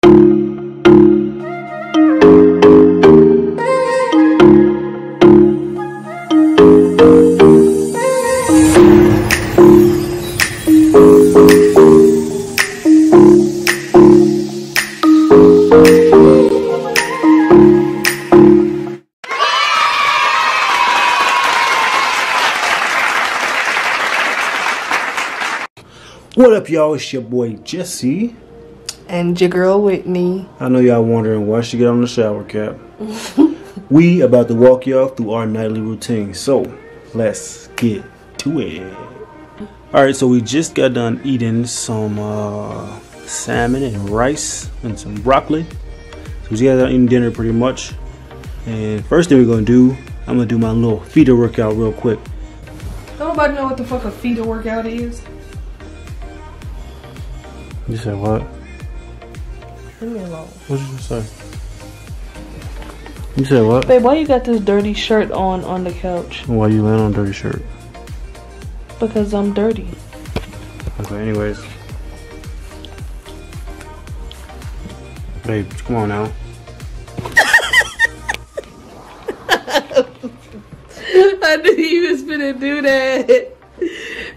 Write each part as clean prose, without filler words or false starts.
What up, y'all? It's your boy Jessie. And your girl Whitney. I know y'all wondering why she get on the shower cap. We about to walk y'all through our nightly routine. So, let's get to it. Alright, so we just got done eating some salmon and rice and some broccoli. So we just got done eating dinner pretty much. And first thing we're going to do, I'm going to do my little feeder workout real quick. Don't nobody know what the fuck a feeder workout is? You said what? Leave me alone. What did you say? You said what? Babe, why you got this dirty shirt on the couch? Why you laying on a dirty shirt? Because I'm dirty. Okay, anyways. Babe, come on now. I knew you was finna do that.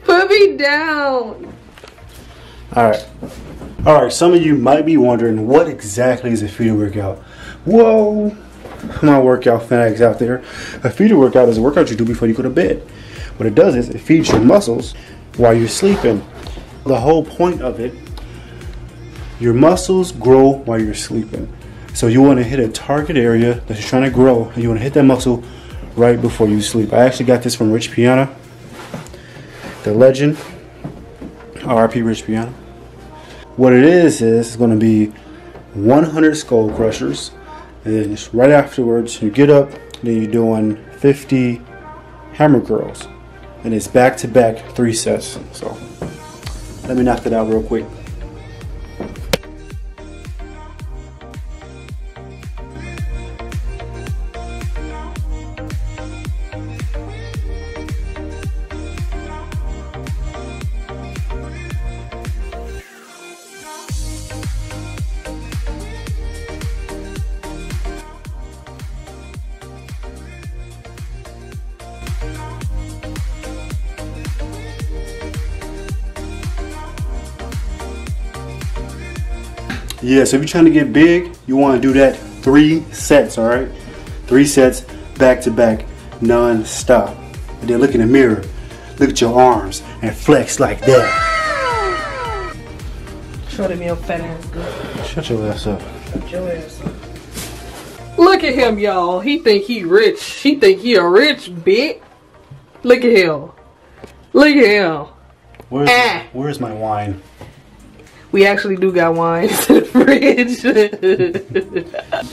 Put me down. Alright, some of you might be wondering what exactly is a feeder workout. Whoa, my workout fanatics out there. A feeder workout is a workout you do before you go to bed. What it does is it feeds your muscles while you're sleeping. The whole point of it, your muscles grow while you're sleeping. So you want to hit a target area that you're trying to grow, and you want to hit that muscle right before you sleep. I actually got this from Rich Piana, the legend, R.I.P. Rich Piana. What it is it's going to be 100 skull crushers, and then just right afterwards you get up, then you're doing 50 hammer curls, and it's back to back 3 sets. So let me knock that out real quick. Yeah, so if you're trying to get big, you want to do that 3 sets, all right? 3 sets, back to back, non-stop. And then look in the mirror, look at your arms, and flex like that. Show them your fat ass good. Shut your ass up. Shut your ass up. Look at him, y'all. He think he rich. He think he a rich bitch. Look at him. Look at him. Where's my wine? We actually do got wine in the fridge.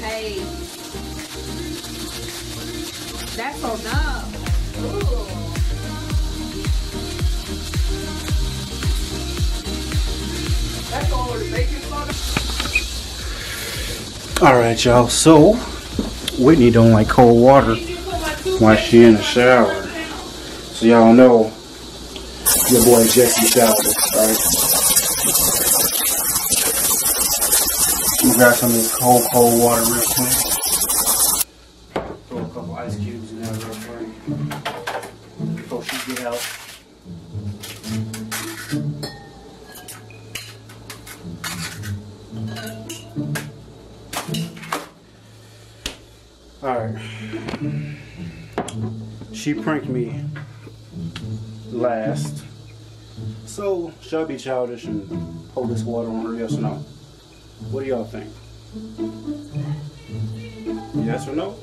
Hey, that's so dumb. That's all the baking soda. Alright, y'all, so Whitney don't like cold water while she in the shower. So y'all know your boy Jessie showers, alright? We got some of this cold water real quick. Throw a couple ice cubes in there real quick before she get out. Alright. She pranked me last. So, should I be childish and pour this water on her, yes or no? What do y'all think? Yes or no?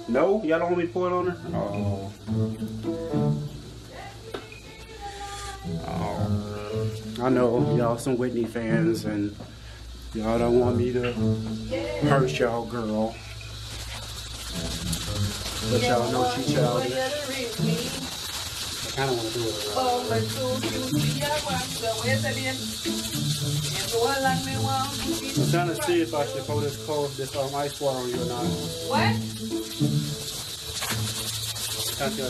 No? Y'all don't want me to pour it on her? Oh. I know y'all some Whitney fans and y'all don't want me to hurt y'all girl. But y'all know she childish. I kind of want to do it I'm trying to see if I should pour this ice water on you or not. What?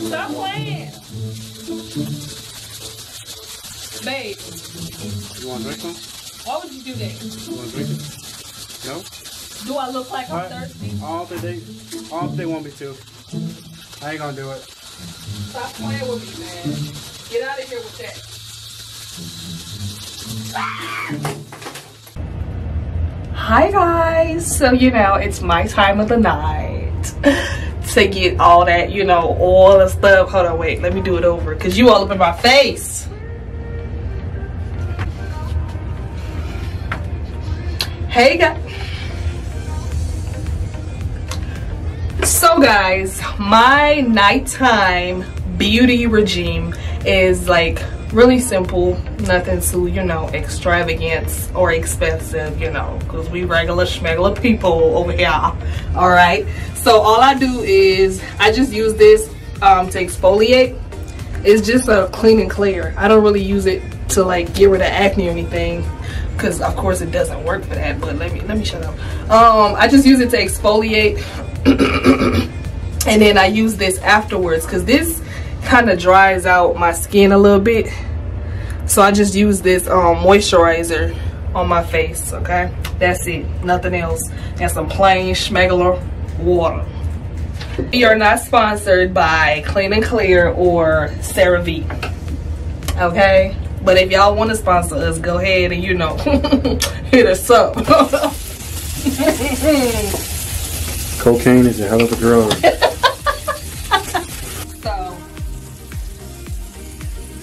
Stop playing. Babe. You want to drink some? Why would you do that? You want to drink it? Do I look like I'm thirsty? I don't think they want me to. I ain't gonna do it. Stop playing with me, man. Get out of here with that. Hi guys. So you know, it's my time of the night to get all that, you know, all the stuff. Hold on, wait, let me do it over because you all up in my face. Hey guys. So guys, my nighttime beauty regime is like really simple, nothing too, you know, extravagant or expensive, you know, because we regular schmegular people over here. All right, so all I do is I just use this to exfoliate. It's just a clean and clear. I don't really use it to like get rid of acne or anything, because of course it doesn't work for that. But let me shut up. I just use it to exfoliate. And then I use this afterwards because this kind of dries out my skin a little bit, so I just use this moisturizer on my face. Okay, that's it, nothing else, and some plain schmegular water. We are not sponsored by Clean and Clear or CeraVe, okay, but if y'all want to sponsor us, go ahead and, you know, hit us up. Cocaine is a hell of a drug. So,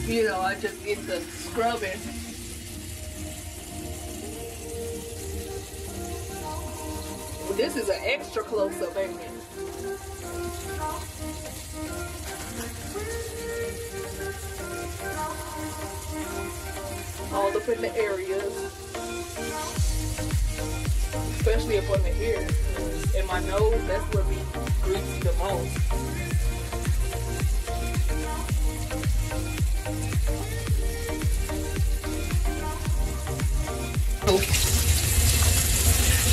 you know, I just get the scrubbing. Well, this is an extra close-up, ain't it? All up in the areas. Especially up on the ear. And my nose, that's where we grease the most.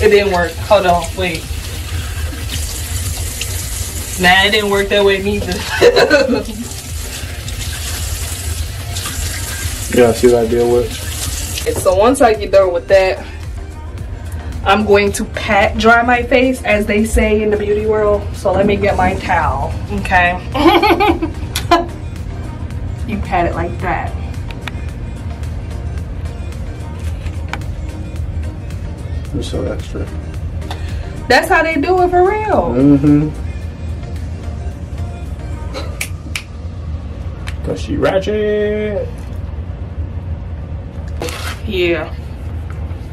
It didn't work. Hold on, wait. Nah, it didn't work that way neither. Yeah, see what I deal with. And so once I get done with that, I'm going to pat dry my face, as they say in the beauty world. So let me get my towel, okay? You pat it like that. You're so extra. That's how they do it for real. Mm-hmm. Cause she ratchet. Yeah.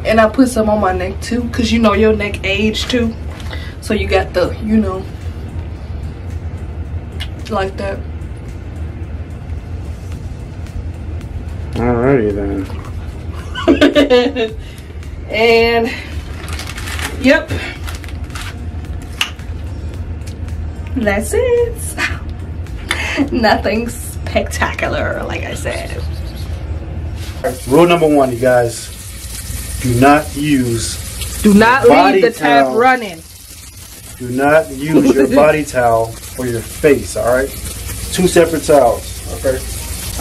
And I put some on my neck too, because you know your neck aged too. So you got the, you know, like that. Alrighty then. And yep, that's it. Nothing spectacular, like I said. Rule number one, you guys. Do not use. Do not leave the tap running. Do not use your body towel for your face, alright? Two separate towels, okay?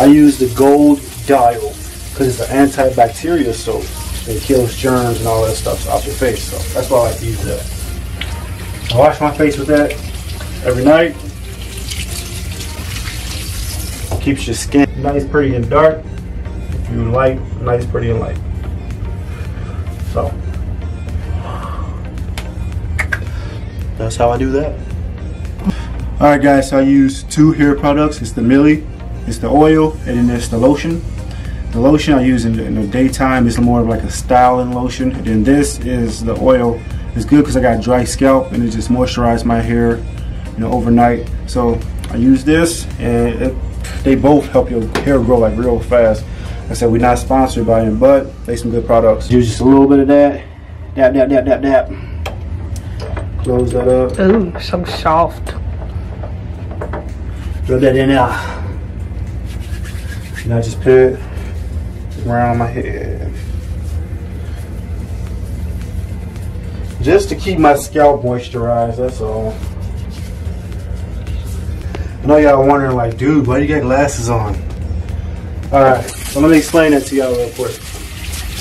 I use the Gold Dial because it's an antibacterial soap. It kills germs and all that stuff off your face, so that's why I like to use that. I wash my face with that every night. Keeps your skin nice, pretty, and dark. If you light, nice, pretty, and light. So that's how I do that. Alright guys, so I use two hair products. It's the Millie, it's the oil, and then there's the lotion. The lotion I use in the daytime is more of like a styling lotion. And then this is the oil. It's good because I got dry scalp and it just moisturizes my hair, you know, overnight. So I use this, and they both help your hair grow like real fast. Like I said, we're not sponsored by them, but they some good products. Use just a little bit of that. Dap, dap, dap, dap, dap. Close that up. Ooh, so soft. Rub that in there. And I just put it around my head. Just to keep my scalp moisturized, that's all. I know y'all wondering like, dude, why do you got glasses on? Alright, so let me explain that to y'all real quick.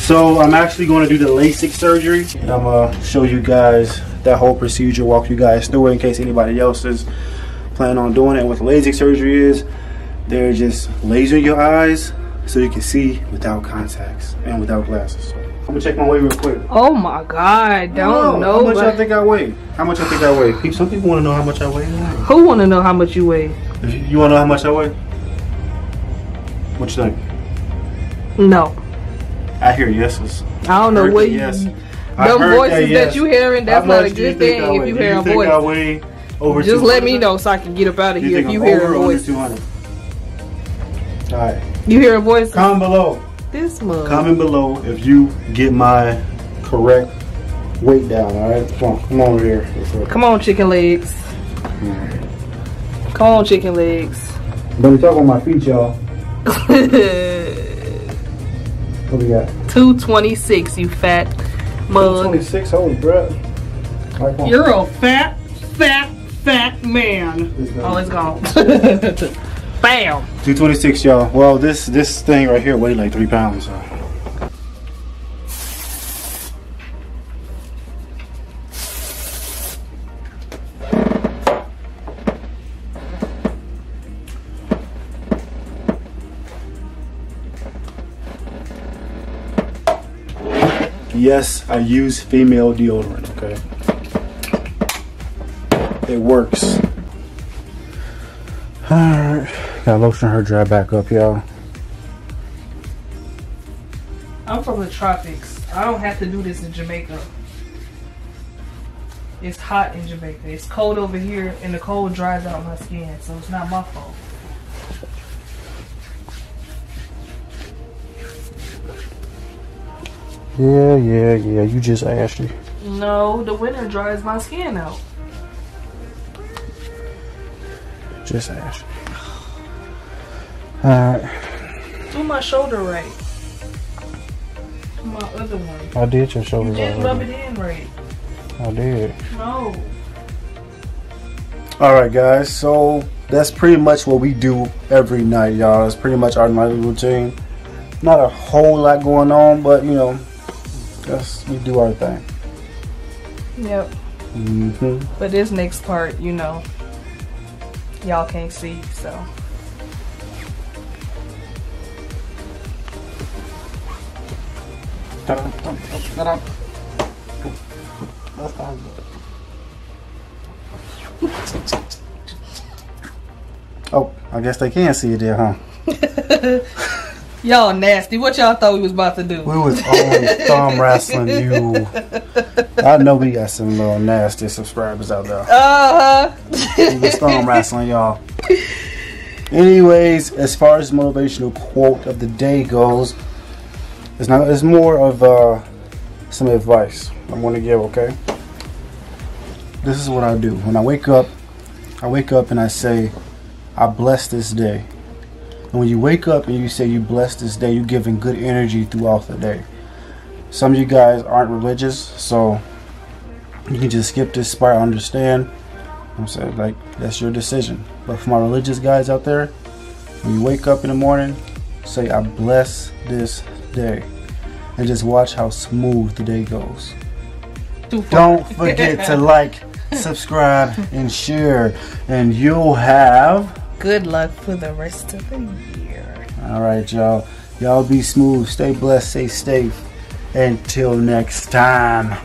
So I'm actually going to do the LASIK surgery. And I'm going to show you guys that whole procedure, walk you guys through it in case anybody else is planning on doing it. What LASIK surgery is, they're just lasering your eyes so you can see without contacts and without glasses. So I'm going to check my weight real quick. Oh my God, don't know. How much I think I weigh? How much I think I weigh? Some people want to know how much I weigh. Who want to know how much you weigh? You want to know how much I weigh? What you think? No. I hear yeses. I don't know what you. Yes. The voices that you hearing, that's not a good thing if you hear a voice. I weigh over just let me know so I can get up out of here if you hear a voice. 200? Alright. You hear a voice? Comment below. This mug. Comment below if you get my correct weight down, alright? Come on over here. Come on, chicken legs. Come on, chicken legs. Let me talk on my feet, y'all. What we got? 226, you fat mug. 226, holy crap. Right, you're a fat man. Oh, it's gone. Bam. 226, y'all. Well, this thing right here weighed like 3 pounds. So. Yes, I use female deodorant, okay? It works. Alright. Gotta lotion her dry back up, y'all. I'm from the tropics. I don't have to do this in Jamaica. It's hot in Jamaica. It's cold over here and the cold dries out my skin, so it's not my fault. Yeah, you just asked me. No, the winter dries my skin out. Just asked me. Alright. Do my shoulder right. Do my other one. I did your shoulder right. You didn't rub it in right. I did. No. Alright guys, so that's pretty much what we do every night, y'all. It's pretty much our nightly routine. Not a whole lot going on, but you know, we do our thing. Yep. But this next part, you know, y'all can't see, so. Oh, I guess they can see it there, huh? Y'all nasty. What y'all thought we was about to do? We was on thumb wrestling you. I know we got some little nasty subscribers out there. We was thumb wrestling y'all. Anyways, as far as motivational quote of the day goes, it's more of some advice I'm going to give, okay? This is what I do. When I wake up and I say, I bless this day. And when you wake up and you say you bless this day, you're giving good energy throughout the day. Some of you guys aren't religious, so you can just skip this part. I understand. I'm saying, like, that's your decision. But for my religious guys out there, when you wake up in the morning, say I bless this day. And just watch how smooth the day goes. Don't forget to like, subscribe, and share. And you'll have good luck for the rest of the year. Alright, y'all. Y'all be smooth. Stay blessed. Stay safe. Until next time.